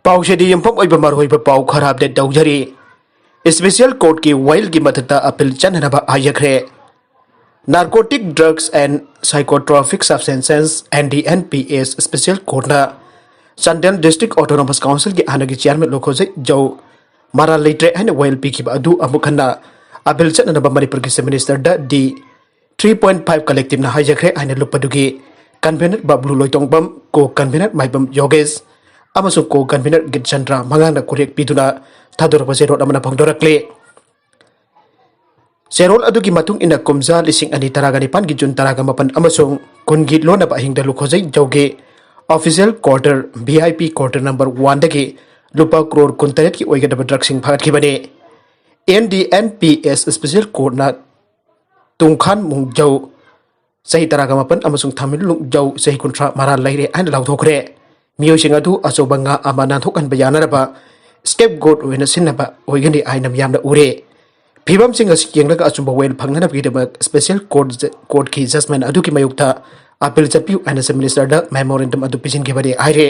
पाउशेदी यंफम ओइबा मरहोइबा पाउ खराब दे दौजरी स्पेशल कोर्ट की वाइल की मथकता appeal chtnanaba Haijarkhre narcotic drugs and psychotropic substances NDNPS special court ना चंदेल डिस्ट्रिक्ट ऑटोनोमस काउंसिल की आनगी चेयरमैन लोखोसई जौ मारा लेट्रे एंड वाइल पीखिबा अदु अमुखन्ना अपील chtnanaba मणिपुर की मिनिस्टर द डी 3.5 कलेक्टिव ना Haijarkhre आइने लुपदुगी कन्वेनर बबलू लोइतोंगबम को कन्वेनर माइबम योगेश अमसुंग को कन्वेनर गितचंद्रा मंगाना कुरेक पिदुना thdorkkhiba सेरोल अमना फंगदोरक्ले सेरोल अदुगी मतुंग इना कुमजा लिसिंग अनि तरागा निपान की जुन तरागा मपन अमसुंग कुनगी लोनब अहिंगदा लुखोसई जौगे official quarter VIP quarter number 1 दगे लुपा करोड़ 39 की ओइगदब ड्रग्सिंग फागतखिबने NDNPS स्पेशल कोर्ट ना तुंगखान मुंगजौ सही तरागा मपन अमसुंग थामिल लुंगजौ सही कुंट्रा मारा लैरे आइन लाउथोखरे मियोइ सिंग अदु अचौबंगा अमा नाथोकन बयानरबा स्केप गोट ओइना सिन्नबा ओइगनि आइनम यामना उरे फिबम सिंग असि येंगलगा अचुंबा वेल फंगनबगिदब स्पेशल कोर्ट की जजमेंट अदु की मयुक्ता अपील चपिउ आइना से मिनिस्टर द मेमोरेंडम अदु पिजिनगिबदे आइरे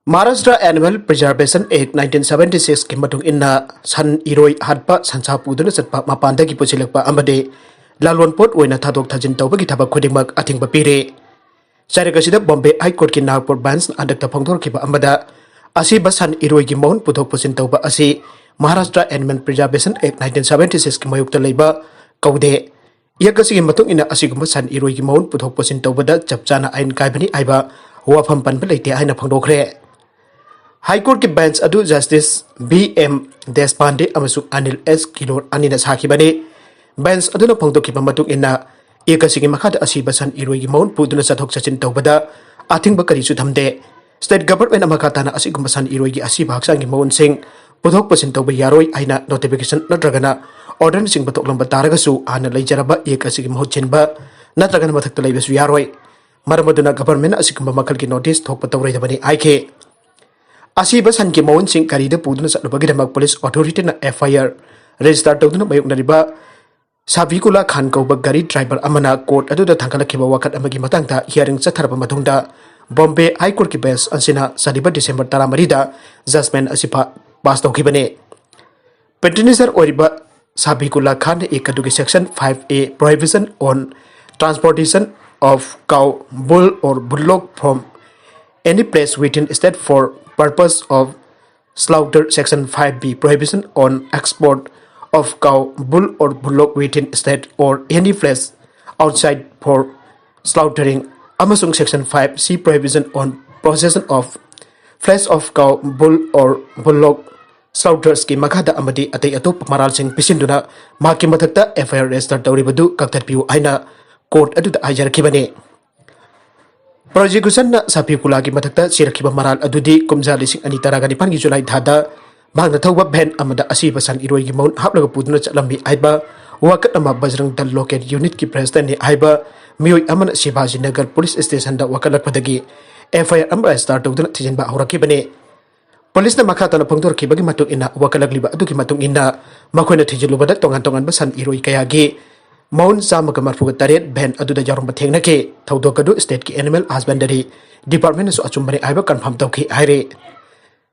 महाराष्ट्र एनिमल प्रिजर्वेशन एक्ट 1976 की मतुंग इन्ना सन इरोई हटपा संसा पुदुना चटपा मपानदगी पुसिलकपा अमदे लालवनपोट ओइना थादोक थाजिन तौबगी थबक खुदिमक अथिंगबा पिरे चारगसिदा बॉम्बे हाई कोर्ट की नागपुर बेंच अंदक फंगदोरखिबा अमदा Asiba San Eroi की मौन पुथोक पुसिन तौबा असि महाराष्ट्र एनिमल प्रिजर्वेशन एक्ट 1976 की मयुक्ता लेबा कौदे यकसिगी मतुंग इना असिगुम सन इरोई की मौन पुथोक पुसिन तौबदा चपचाना आइन कायबनी आइबा वाफम पनबा लेते आइना फंगदोखरे हाई कोर्ट की बेंच अदु जस्टिस BM देशपांडे अमसु अनिल S किलोर अनिना साखिबने बेंच अदुना फंगदोखिबा मतुंग इना यकसिगी मखाद Asiba San Eroi की मौन पुदुना चथोक चचिन तौबदा Athingba करिसु थमदे स्टेट गवर्नमेंट अमखाताना असिगुम सन इरोई की Asiba हक्सांगी मौन सिंह पुथोक पसिन तौबा यारोई आइना नोटिफिकेशन नत्रगना ऑर्डर सिंह बतोकलंबा तारगसु आना लैजरबा एक असिगी महुचिनबा नत्रगना मथकता लैबसु यारोई मरमदुना गवर्नमेंट असिगुम मखल की नोटिस थोकपा तौरैदबनी आइखे Asiba San की मौन सिंह करीदा पुदुना चटलबगिदमक पुलिस अथॉरिटी ना FIR रजिस्टर तौदुना मयुकनरिबा साबिकुला खान कौबा गाड़ी ड्राइवर अमना कोर्ट अदुदा थांगलखिबा वखत अमगी मतंगता हियरिंग चथरबा मथुंगदा बॉम्बे हाई कोर्ट की बेंच अंसिना सदिबा डिसेंबर 13 जजमेंट असिफा पास तौखिबने पेटिशनर ओरिबा साबिकुला खान एक अदुगी section 5A prohibition on transportation of cow bull और bullock from any place with in state for purpose of slaughter section 5B prohibition on export of cow, bull or bullock within state or any place outside for slaughtering. Amasung section 5C prohibition on possession of flesh of cow, bull or bullock slaughters की मखादा अमदी अतै अतोप moral Singh पिसिंदुना माकी मथकता FIR register तौरिबदु कक्थरपिउ आइना court अदुदा आइजरखिबने prosecution ना सापिकुला की मथकता सिरखिबा moral अदुदी कुमजा लिसिंग अनि तरागा निपान की जुलाई थादा भागना थौबा भेन अमदा Asiba San Eroi की मौन हापलगा पुदुना चलम्बी आइबा वकत अमा बजरंग दल लोकल यूनिट की प्रेसिडेंट ने आइबा मियोइ अमन शिवाजी नगर पुलिस स्टेशन दा वकलकपदगी FIR अमबा स्टार्ट तौदुना थिजिनबा हौरखिबने पुलिस ना मखातना फंगदोरखिबगी मतुंग इना वकलकलिबा अदुगी मतुंग इना मखोइना थिजिलुबदा तोंगान तोंगान San Eroi कयागी मौन चामगा मरफुगा तरेट भेन अदुदा जारुंबा थेंगनके थौदोकदु स्टेट की एनिमल हस्बेंडरी डिपार्टमेंट सु अचुंबने आइबा कंफर्म तौखि हाइरे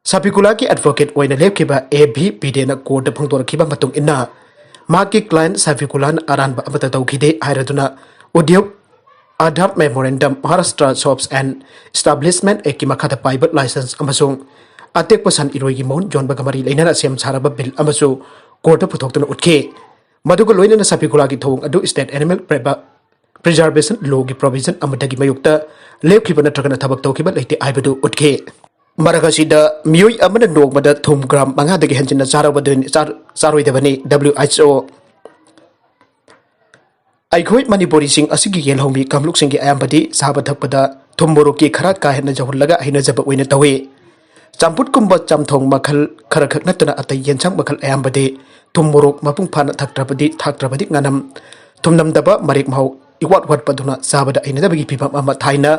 सापिकुला की एडवोकेट ओइना लेपखिबा AB pide ना कोर्ट फंगदोरखिबा मतुंग इना माकी क्लाइंट सापिकुला ना अरानबा अमता तौखिदे हाइरदुना Udyog Aadhaar memorandum Maharashtra shops and establishment एक की मखादा पाइबा लाइसेंस अमसुंग अतेक्पा San Eroi की मौन जोनबा मरी लेना सेम सारबा बिल अमसु कोर्ट पुथोक्तुना उठखे मदुगा लोइना सापिकुला की थोंग अदु स्टेट एनिमल प्रिजर्वेशन लॉ की प्रोविजन अमदगी मयुक्ता लेपखिबा नत्रगना थबक तौखिबा लेते आइबदु उठखे मरगसिदा मियोइ अमना नोगमदा थुम ग्राम मंगादगी हंजिना चारोइदबनी WHO अइखोइ मणिपुरी सिंह असिगी येलहोमी कामलुक सिंह की आयंबदी साबा थकपदा थुम मोरो की खरा का हेना जहुलगा हिना जब ओइना तवे चांपुट कुंबा चामथोंग मखल खरा खक नतना अतै येंचांग मखल आयंबदी थुम मोरो मपुंग फाना थकत्रबदी nganam थुमनम दबा मरिक माउ इवाट वाट पदुना साबदा हिना दबगी पिपम अमा थाइना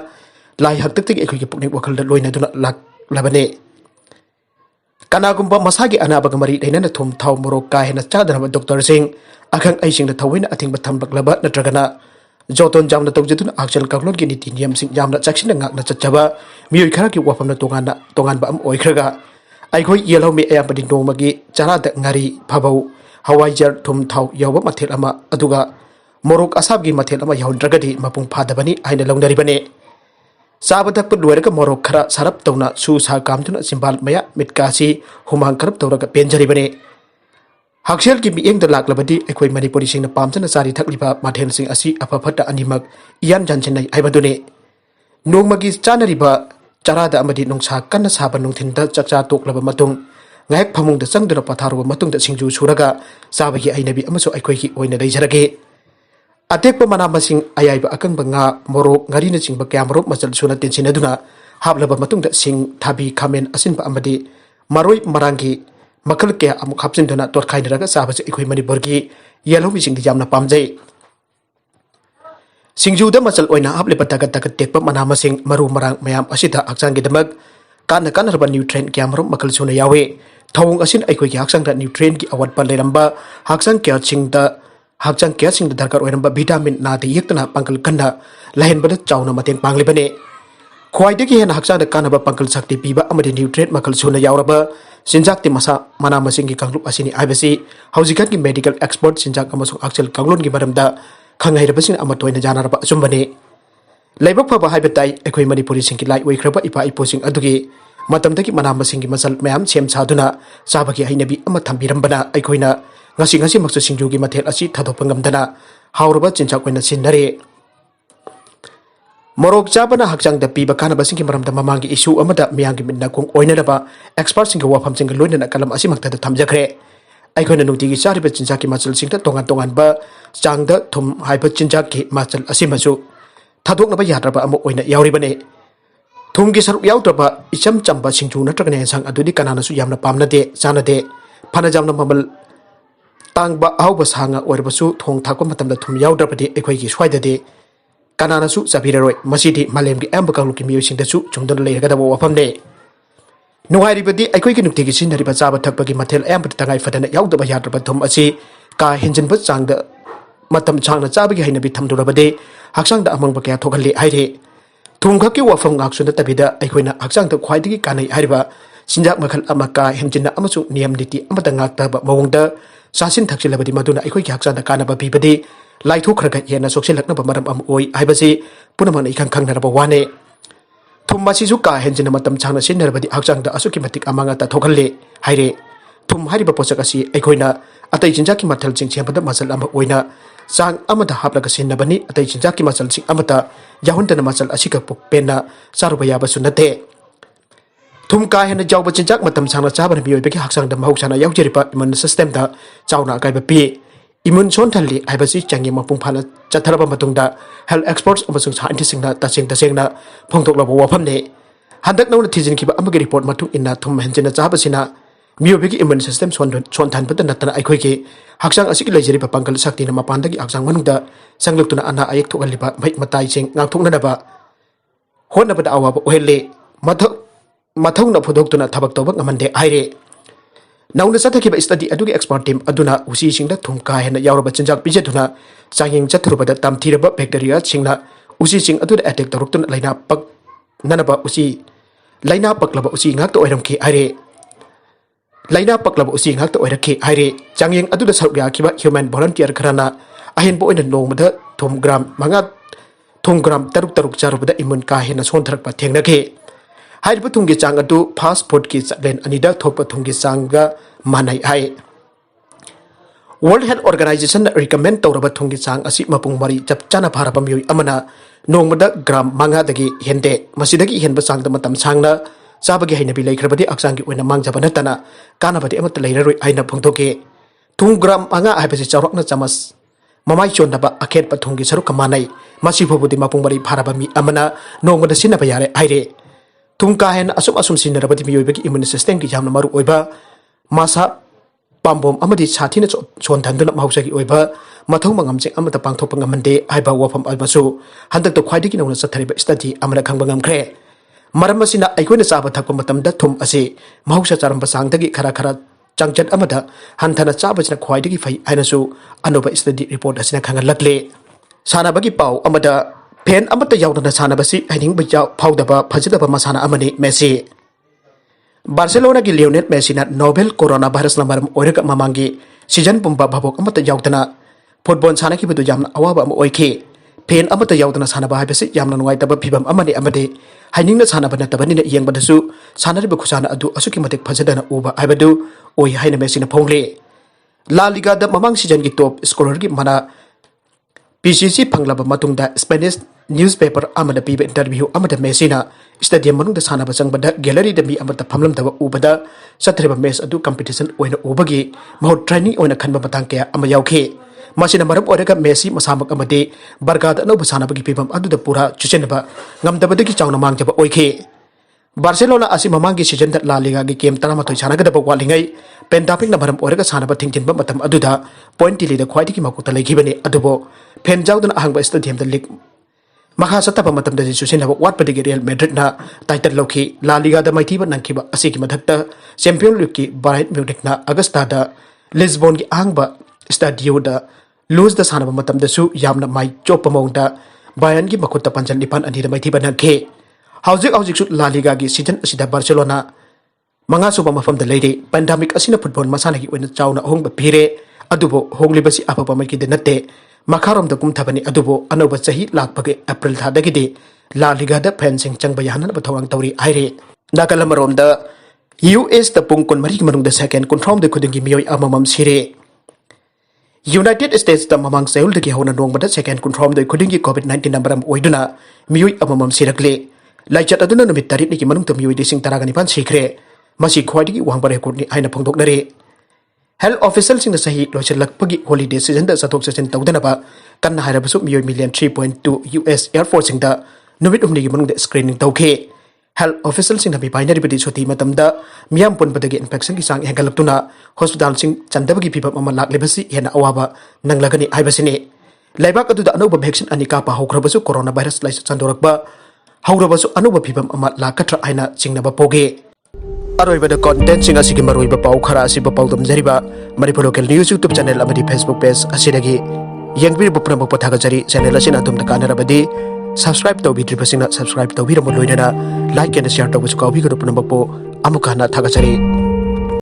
लाई हक्तक एखोइ की पुकनिक वखल लोइना दुना लाक लबने कनागुंबा मसागी अनाबग मरी लेना थुम थाव मोरोक का हेना चादनब डॉक्टर सिंह अखंग ऐसिंग थवैना अथिंबा थमबकलबा नत्रगना जोतोन जामना तौजदुन आक्चल कागलोन की नीति नियम सिंह जामना चक्षिन ngakna चचबा मियोई खरा की वफमना तोंगान बा ओइखरगा आइखोई येलो मे अयापदि नोंमगी चराद ngari phabau hawaijar thum thau yawa mathel ama aduga morok asab gi mathel ama yaundragadi mapung phadabani aina laundaribane साब तक लोरक मोरक खरा सरप तौना सु सा कामतुना सिंबाल मया मिटकासी हुमांग खरप तौरक पेंजरिबने हक्सेल की मियेंग लाक्लबदी अखोई मणिपुरी सिंह पामजना सारी थकलिबा माथेल सिंह असि अफफट अनिमक इयान जानचनai हाइबदुने नोंमगी चानरिबा चरादा अमदी नोंसा कन्न साबा नोंथिनदा चकचा तोकलबा मतुंग ngayak phamungda changduna patharuba matungda singju suraga sabagi ainabi amaso अखोई की ओइना दैजरगे अतेक मना मसिंग अयाइब अकंग nga morok ngari na chingba kyamrop machal suna tensin aduna hablaba matungda sing thabi khamen asinba amadi maroi marangi makal kya amuk hapsin duna torkhain raga sabase ikhoi manipur gi yellow mi sing di jamna pamjai singju da machal oina hable pataga tagat tekpa mana masing maru marang mayam asida akchang gi damak kana kana raba nutrient kyamrop makal suna yawe thawung asin ikhoi gi aksang da nutrient gi awat pa leramba haksang kya chingda hakchang kya sing darkar oiramba vitamin na de yektana pangkal kanna lahen bada chawna mateng pangli bane khwai de hen hakchang da kanaba pangkal sakti piba amadi nutrient makal suna yauraba sinjak ti masa mana masing gi kanglup asini aibasi haujikan gi medical expert sinjak amasung akchel kanglon gi baramda khangai rabasin amatoina janaraba achumbane laibak phaba haibatai ekhoi manipuri sing gi lai oikraba ipa iposing adugi matamdagi mana masing gi masal mayam sem chaduna sabagi hainabi ama thambirambana aikhoina ngasi ngasi maksu singju gi mathel asi thdorkkhiba hauraba chinchak oina sinnare morok chabana hakchang da piba kana basing ki maramda mamangi issue amada miyangi minna kong oina raba expert sing wa pham sing loinana kalam asi makta da thamjakhre aikhoina nungti gi chariba chinchak ki machal sing ta tongan ba changda thum haiba chinchak ki machal asi masu thdorkknaba yadraba amo oina yauribane thum gi saruk yautraba icham chamba singju natragane sang adudi kanana su yamna pamna de chanade phana jamna mamal tangba auba sanga oirbasu thong thakwa matamda thum yaudrabadi ekhoi gi swaidade kanana su sabiraroi masidi malem gi amba kanglu ki mioi singda su chungdon leiraga da wafamne nuhairi badi ekhoi gi nukti gi sinari ba chaba thakpa gi mathel amba tangai fadana yaudaba yadraba thum asi ka hinjin ba changda matam changna chaba gi hainabi thamdurabade haksang da amang ba kya thokalli haire thum khaki wafam ngak sunda tabida ekhoina haksang da khwaidigi kanai hariba sinjak makhal amaka hinjinna amasu niyam niti amata ngakta ba mawongda sasin thaksilabadi maduna ekhoi ki hakchanda kanaba bibadi laithokhrga yena sokselaknaba maram am oi haibasi punamana ikhang khangnaraba wane thum masi ju ka henjina matam changna sinnarbadi hakchangda asuki matik amanga ta thokalle haire thum hariba pochak asi ekhoina atai jinjaki mathal ching chembada masal ama oina sang amada haplaga sinnabani atai jinjaki masal sing amata yahuntana masal asika pokpena saruba yaba sunate thum ka hena jawba chinchak matam changna chabana mioi beki haksang da mahuksana yaujeripa immune system da chawna kaiba pi immune son thalli aibasi changi mapung phana chatharaba matungda health experts amasung scientists singna tasengna phongtoklaba wafamne handak nawna thijin kiba amagi report matung inna thum henjina chabasina mioi beki immune system son than pata natana aikhoi ki haksang asiki lejeripa pangkal sakti na mapandagi haksang manungda sangluktuna ana ayek thokaliba mai matai sing ngakthoknadaba honnabada awaba ohelle mathong na phodok tuna thabak tobak ngamande aire nauna sathaki ba study adugi expert team aduna usi singda thum ka hena yauraba chinjak pije tuna changing chathurubada tamthiraba bacteria singna usi sing aduda attack toruk tuna laina pak nanaba usi laina paklaba usi ngak to oiram ki aire laina paklaba usi ngak to oirakhi aire changing aduda sarukya kiba human volunteer kharana ahen bo oina nongmada thum gram taruk charubada imun ka hena sontharak pa thengnake hairiba thumgi chang adu fast food ki chatlen anida thokpa thumgi changga manai hai World Health Organization recommend tawraba thumgi chang asi mapung mari chap chana pharaba mioi amana nongmada gram manga dagi hende masidagi henba changda matam changna chabagi hainabi leikrabadi aksangi oina mangjaba natana kanabadi amat leiraroi aina phongthoke thum gram manga haibasi chawrakna chamas mamai chonnaba akhet pa thumgi saru kamanai masi phobudi mapung mari pharaba mi amana nongmada sinaba yare aire thum ka hen asum sinarabadi mioi beki immune system ki jamna maru oiba masa pambom amadi sathina chon thanduna mausagi oiba mathong mangam cheng amata pangthok ngamande haiba wafam albasu handak to khwaidiki nongna sathariba study amana khangba ngamkhre maram asina aikoina chaba thakpa matamda thum ase mahausa charamba sangdagi khara changchat amada hanthana chaba china khwaidiki fai ainasu anoba study report asina khangalakle सानबगी पाउ अमदा फेन अमत यावदना सानबसी हाइनिंगबा फाउदबा फजदबा मसाना अमने Messi Barcelona की Lionel Messi Nobel corona virus मरम ओइरक ममांगी season पुंबा भबोक अमत यावदना football सानखिबदु यामना अवाबा अम ओइखे फेन अमत यावदना सानबा हाइबसे यामना नुवाइतबा फिबम अमने अमदे हाइनिंगना सानबा नतबनिना येंगबदसु सानरिबा खुसाना अदु असुकी मतिक फजदना उबा हाइबदु ओइ हाइना मेसीना फोंगले ला लिगा द ममांग सीजन की टॉप स्कोरर की मना PCC फंगलाबा मतुंगदा स्पेनिश न्यूज़पेपर अमदा पीबा इंटरव्यू अमदा मेसीना स्टेडियम मनुंगदा सानबा चंगबदा गैलरी द मी अमदा फमलमदबा उबदा सत्रेबा मैच अदु कंपटीशन ओइना उबगी महौ ट्रेनिंग ओइना खनबा मतंग कया अमा यावखे मासिना मरम ओइरगा मेसी मसामक अमदे बरगाद अनोबा सानबगी पिबम अदुदा पूरा चुचेनबा ngamdabadagi चावना मांगजबा ओइखे बार्सिलोना असि ममांगी सीजन ला लिगा की गेम 13 सानगदबा वालिंगै पेंडामिक नमरम ओइरगा सानबा थिंगजिनबा मतम अदुदा पॉइंट टिलीदा ख्वाइदगी मकुता लेखिबने अदुबो फेन जाउदना अहंगबा स्टेडियम द लीग मखा सत्तबा मतम द सुसिनबा वाटपदगी रियल मैड्रिड ना टाइटल लौखी ला लिगा द माइथीबा नंखिबा असिगी मधक्ता चैंपियन लीग की बायर्न म्यूनिक ना अगस्टा द लिस्बोन की अहंगबा स्टेडियो द लूज द सानबा मतम दसु यामना माइ चोप मौंगदा बायर्न की मखुत्ता पंचल निपान अनी द माइथीबा नंखे हौजिक ला लिगा की सीजन असिदा बार्सिलोना मंगा सुबा मफम द लेरे पेंडामिक असिना फुटबॉल मसाना की ओइना चावना होंगबा फिरे अदुबो होंगलिबसी अफबा मैकी दे नते मखारोम द कुमथबनी अदुबो अनोबा चही लाखपगे अप्रैल थादगिदे ला लिगा द फेंसिंग चंगबा याहनन बथौरंग तौरी आइरे नाकल मरोम द US द पुंग कुन मरी मनुंग द सेकंड कुंथ्रौम द खुदिंगी मियोय अममम सिरे यूनाइटेड स्टेट्स द ममांग सेउल दगी हौना नोंगबदा सेकंड कुंथ्रौम द खुदिंगी कोविड-19 नंबरम ओइदुना मियोय अममम सिरकले लाइचत अदुना नुमित तारिख निकी मनुंग त मियोय दिसिंग तरागनिपान सिखरे मसी ख्वाइदगी वांगबा रेकॉर्ड नि आइना फोंदोकनरे हेल्थ ऑफिशियल सिंह सही लोचलकपगी हॉलिडे सीजन द सतोक सेशन तौदनबा कन्ना हाइरबसु मियोय मिलियन 3.2 US एयरफोर्स सिंह द नुमित उमनिगी मनुंग स्क्रीनिंग तौखे हेल्थ ऑफिशियल सिंह नबी बाइनरी सोती मतमदा मियाम पुनबदगी इन्फेक्शन की चांग हेंगलक्तुना हॉस्पिटल सिंह चंदबगी फिबम अमा लाक्लेबसी हेना अवाबा नंगलगनी हाइबसिने लेबाक अदुदा अनोबा वैक्सीन अनि कापा हौख्रबसु कोरोना वायरस लाइस चंदोरकबा हौरबसु अनोबा फिबम अमा लाकथ्रा आइना चिंगनबा पोगे अरोइबद कंटेंट सिंग असिगी मरोइबा पाउ खरा असिबा पाउदम जरिबा Manipur local news YouTube channel अमदी फेसबुक पेज असिदगी यंगबिर बुपना बुपथागा जरी चैनल असिना अदुम कानरबदी सब्सक्राइब तौबिद्रिबसिंगना सब्सक्राइब तौबिरम लोइनना लाइक एंड शेयर तौबसु काउबिगरो पुनमबपो अमुकाना थागा जरी।